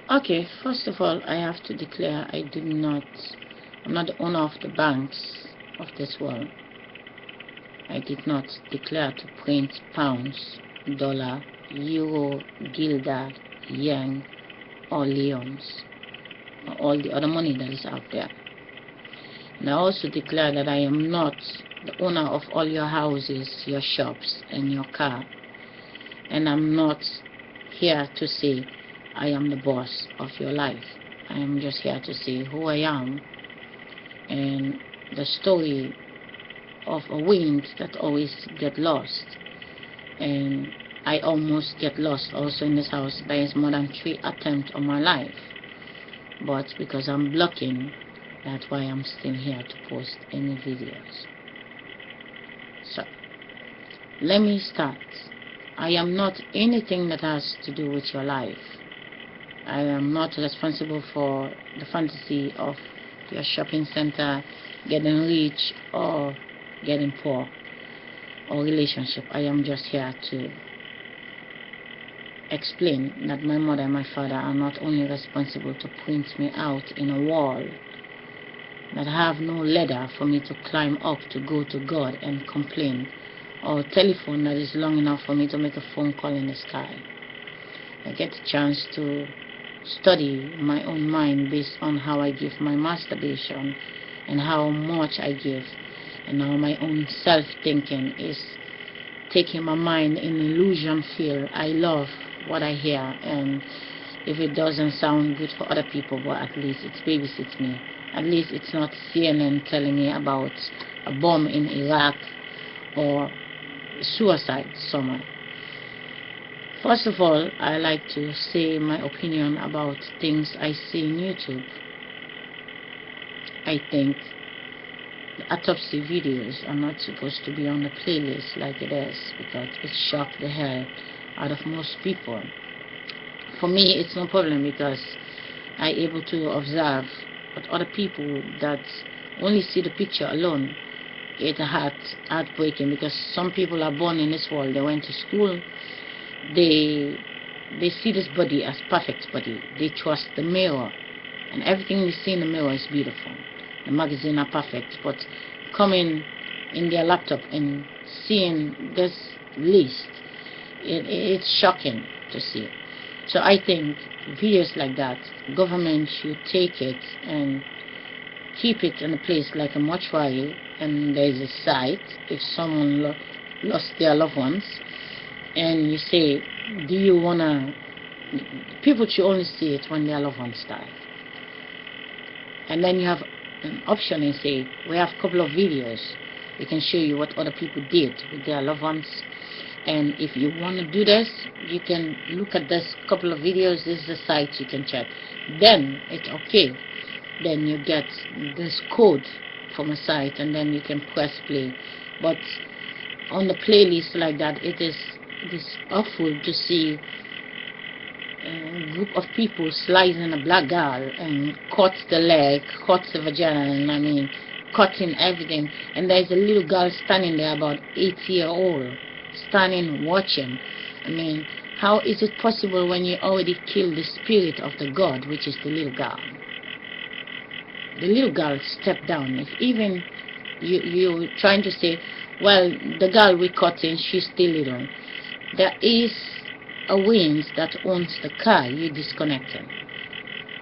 Okay, first of all, I have to declare I'm not the owner of the banks of this world. I did not declare to print pounds, dollar, euro, guilder, yen, or leons, or all the other money that is out there. And I also declare that I am not the owner of all your houses, your shops, and your car. And I'm not here to say I am the boss of your life. I am just here to say who I am and the story of a wind that always get lost. And I almost get lost also in this house. There is more than 3 attempts on my life. But because I'm blocking, that's why I'm still here to post any videos. So, let me start. I am not anything that has to do with your life. I am not responsible for the fantasy of your shopping center getting rich or getting poor or relationship. I am just here to explain that my mother and my father are not only responsible to print me out in a wall that have no ladder for me to climb up to go to God and complain, or telephone that is long enough for me to make a phone call in the sky. I get a chance to study my own mind based on how I give my masturbation and how much I give, and how my own self-thinking is taking my mind in illusion field. I love what I hear, and if it doesn't sound good for other people, but at least it babysits me. At least it's not CNN telling me about a bomb in Iraq or suicide somewhere. First of all, I like to say my opinion about things I see in YouTube. I think the autopsy videos are not supposed to be on the playlist like it is, because it shocked the hell out of most people. For me, it's no problem because I'm able to observe, but other people that only see the picture alone, it's heartbreaking, because some people are born in this world. They went to school. They see this body as perfect body. They trust the mirror, and everything they see in the mirror is beautiful. The magazine are perfect, but coming in their laptop and seeing this list, it's shocking to see. So I think videos like that, government should take it and keep it in a place like a mortuary, and there is a site if someone lost their loved ones, and you say, do you wanna, people should only see it when their loved ones die. And then you have an option and say, we have a couple of videos, we can show you what other people did with their loved ones. And if you want to do this, you can look at this couple of videos. This is the site you can check. Then it's okay. Then you get this code from a site, and then you can press play. But on the playlist like that, it is awful to see a group of people slicing a black girl and cut the leg, cut the vagina, and I mean cutting everything. And there's a little girl standing there, about 8-year-old, standing watching. I mean, how is it possible when you already killed the spirit of the God, which is the little girl? The little girl stepped down. If even you're trying to say, well, the girl we cut in, she's still little. There is a wind that owns the car you disconnected.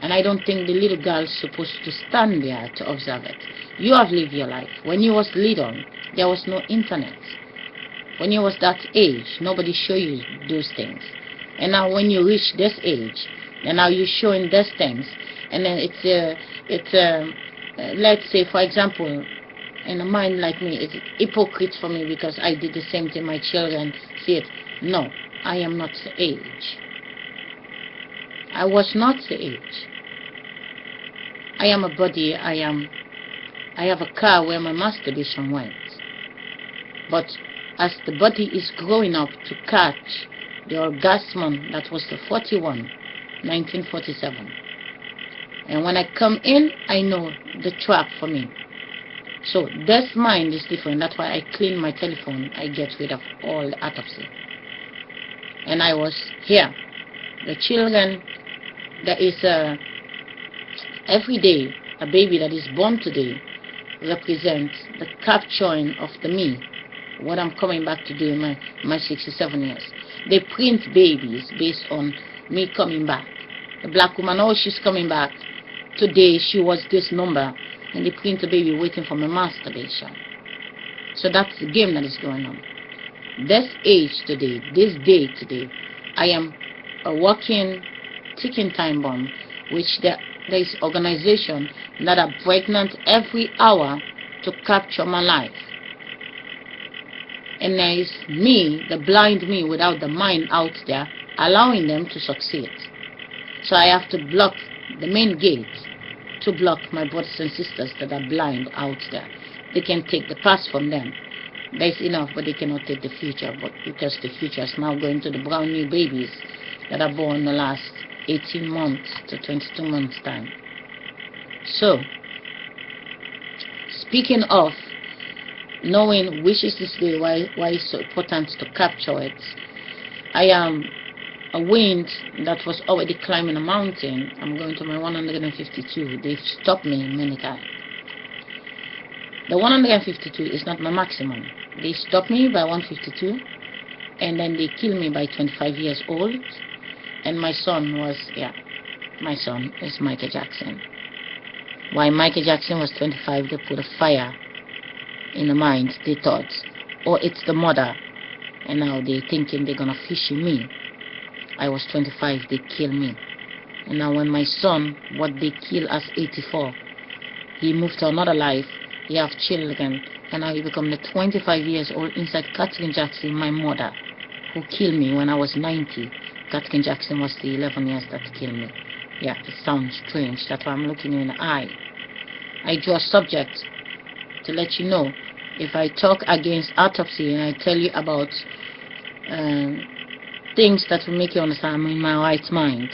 And I don't think the little girl is supposed to stand there to observe it. You have lived your life. When you was little, there was no internet. When you was that age, nobody showed you those things. And now when you reach this age, and now you're showing these things, and then let's say, for example, in a mind like me, it's hypocrite for me because I did the same thing. My children see it. No, I am not the age. I was not the age. I am a body. I have a car where my masturbation went. But as the body is growing up to catch the orgasm, that was the 1947. And when I come in, I know the trap for me. So this mind is different. That's why I clean my telephone. I get rid of all the autopsy. And I was here. The children There is every day a baby that is born today represents the capturing of the me, what I'm coming back to do in my 67 years. They print babies based on me coming back. The black woman, oh, she's coming back. Today she was this number, and they print a baby waiting for my masturbation. So that's the game that is going on. This age today, this day today, I am a walking, ticking time bomb, which there is organization that are pregnant every hour to capture my life. And there is me, the blind me without the mind out there, allowing them to succeed. So I have to block the main gate to block my brothers and sisters that are blind out there. They can take the past from them. That's enough, but they cannot take the future, but because the future is now going to the brand new babies that are born in the last 18 months to 22 months time. So, speaking of knowing which is this day, why it's so important to capture it, I am a wind that was already climbing a mountain. I'm going to my 152. They've stopped me many times. The 152 is not my maximum. They stopped me by 152, and then they killed me by 25 years old. And my son was, my son is Michael Jackson. While Michael Jackson was 25, they put a fire in the mind. They thought, oh, it's the mother, and now they're thinking they're gonna fish me. I was 25, they killed me. And now when my son, what they kill as 84, he moved to another life. He have children, and now he become the 25 years old inside Catherine Jackson, my mother, who killed me when I was 90. Catherine Jackson was the 11 years that killed me. Yeah, it sounds strange. That's why I'm looking you in the eye. I draw a subject to let you know. If I talk against autopsy and I tell you about things that will make you understand I'm in my right mind,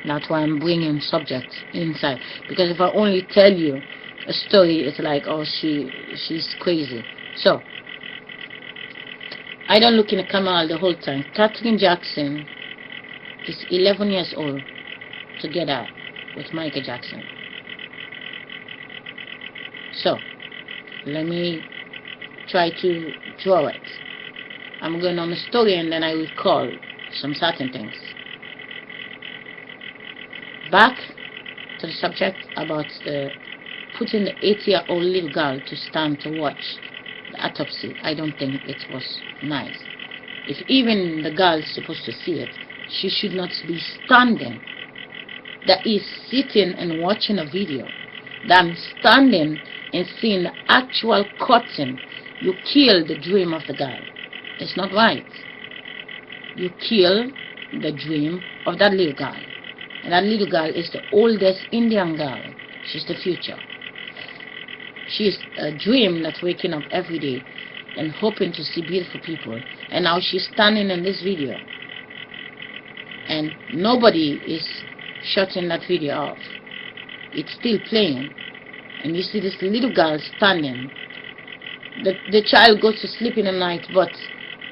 that's why I'm bringing subjects inside. Because if I only tell you a story, it's like, oh, she's crazy. So I don't look in the camera the whole time. Catherine Jackson is 11 years old together with Michael Jackson. So let me try to draw it. I'm going on a story and then I will call some certain things. Back to the subject about the putting the 8-year-old little girl to stand to watch the autopsy. I don't think it was nice. If even the girl is supposed to see it, she should not be standing. That is sitting and watching a video than standing and seeing the actual cutting. You kill the dream of the girl. It's not right. You kill the dream of that little girl. And that little girl is the oldest Indian girl. She's the future. She's a dream that's waking up every day and hoping to see beautiful people. And now she's standing in this video. And nobody is shutting that video off. It's still playing. And you see this little girl standing. The child goes to sleep in the night, but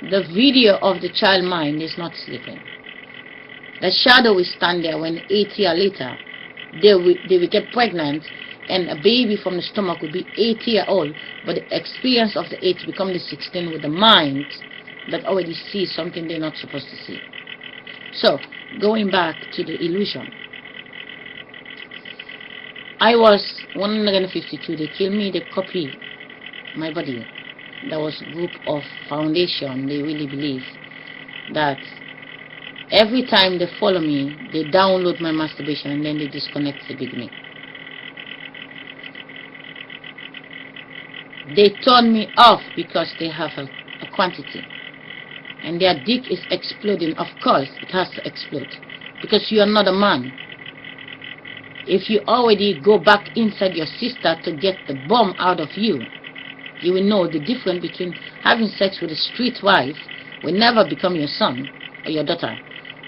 the video of the child mind is not sleeping. The shadow will stand there when 8 years later they will get pregnant, and a baby from the stomach will be 8 years old, but the experience of the 8 become the 16 with the mind that already sees something they're not supposed to see. So going back to the illusion, I was 152. They killed me. They copied my body. There was a group of foundation. They really believe that every time they follow me, they download my masturbation and then they disconnect the big me. They turn me off because they have a quantity. And their dick is exploding. Of course, it has to explode. Because you are not a man. If you already go back inside your sister to get the bomb out of you, you will know the difference between having sex with a street wife will never become your son or your daughter.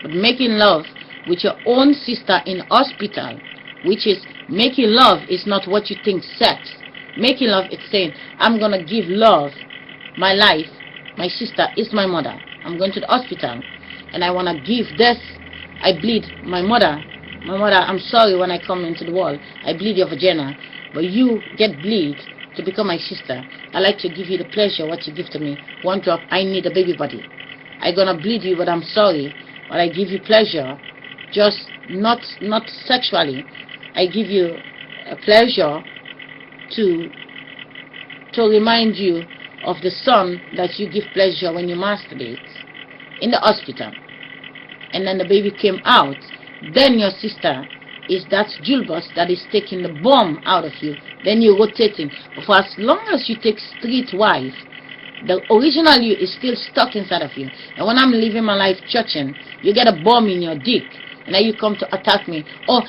But making love with your own sister in hospital, which is making love is not what you think sex. Making love is saying, I'm going to give love, my life, my sister is my mother. I'm going to the hospital and I want to give this. I bleed my mother. My mother, I'm sorry when I come into the world, I bleed your vagina, but you get bleed to become my sister. I like to give you the pleasure what you give to me. One drop, I need a baby body. I gonna bleed you, but I'm sorry, but I give you pleasure, just not sexually. I give you a pleasure to remind you of the son that you give pleasure when you masturbate in the hospital. And then the baby came out. Then your sister is that Julbus that is taking the bomb out of you. Then you're rotating. But for as long as you take street wife, the original you is still stuck inside of you. And when I'm living my life churching, you get a bomb in your dick. And then you come to attack me. Oh,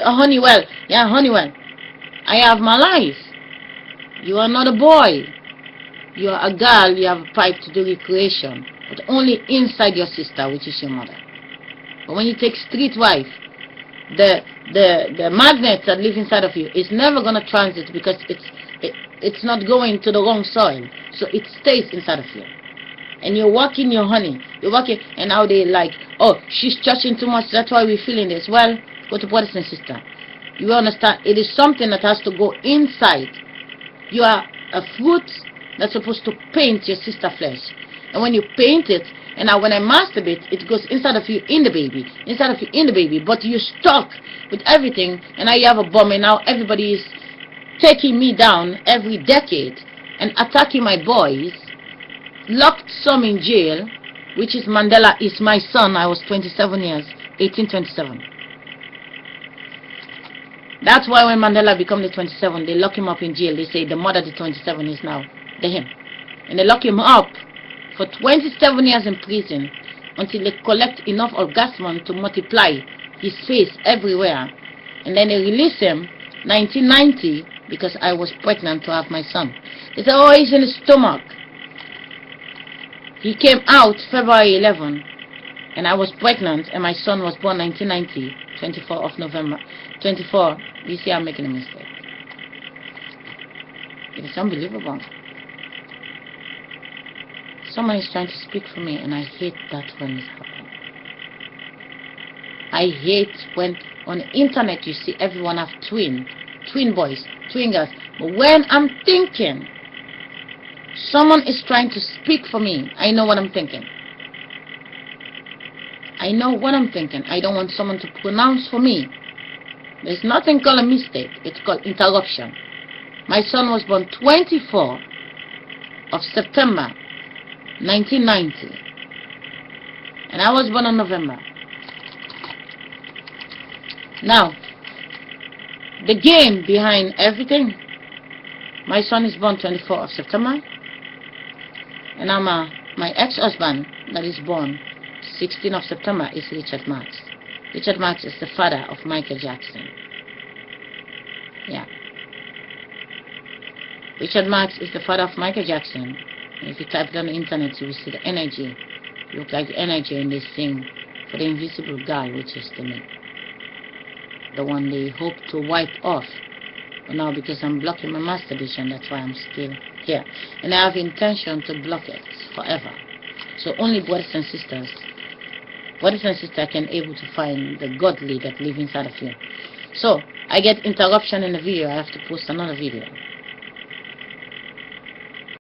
Honeywell. Yeah, Honeywell. I have my life. You are not a boy. You are a girl. You have a pipe to do recreation. But only inside your sister, which is your mother. But when you take street wife, the magnets that live inside of you is never going to transit, because it's not going to the wrong soil. So it stays inside of you. And you're walking your honey. You're walking, and now they like, oh, she's touching too much, that's why we're feeling this. Well, go to brothers and sisters. You understand? It is something that has to go inside. You are a fruit that's supposed to paint your sister flesh. And when you paint it, and now when I masturbate, it goes inside of you in the baby. Inside of you in the baby. But you're stuck with everything, and now you have a bomb, and now everybody is taking me down every decade and attacking my boys. Locked some in jail, which is Mandela is my son. I was 27 years, 1827. That's why when Mandela became the 27, they lock him up in jail. They say the mother, the 27, is now the him. And they lock him up for 27 years in prison until they collect enough orgasm to multiply his face everywhere. And then they release him 1990 because I was pregnant to have my son. They said, oh, he's in the stomach. He came out February 11, and I was pregnant, and my son was born 1990, 24 of November. 24, you see I'm making a mistake. It is unbelievable. Someone is trying to speak for me, and I hate that when it happens. I hate when on the internet you see everyone have twin boys, twin girls. But when I'm thinking, someone is trying to speak for me, I know what I'm thinking. I know what I'm thinking. I don't want someone to pronounce for me. There's nothing called a mistake. It's called interruption. My son was born 24 of September 1990. And I was born in November. Now, the game behind everything, my son is born 24 of September. And my ex-husband that is born 16th of September is Richard Marx. Richard Marx is the father of Michael Jackson. Yeah. Richard Marx is the father of Michael Jackson. And if you type it on the internet, you will see the energy. You look like the energy, and they sing for the invisible girl, which is to me. The one they hope to wipe off. But now because I'm blocking my masturbation, that's why I'm still here. And I have intention to block it forever. So only brothers and sisters can able to find the godly that live inside of you. So I get interruption in the video. I have to post another video.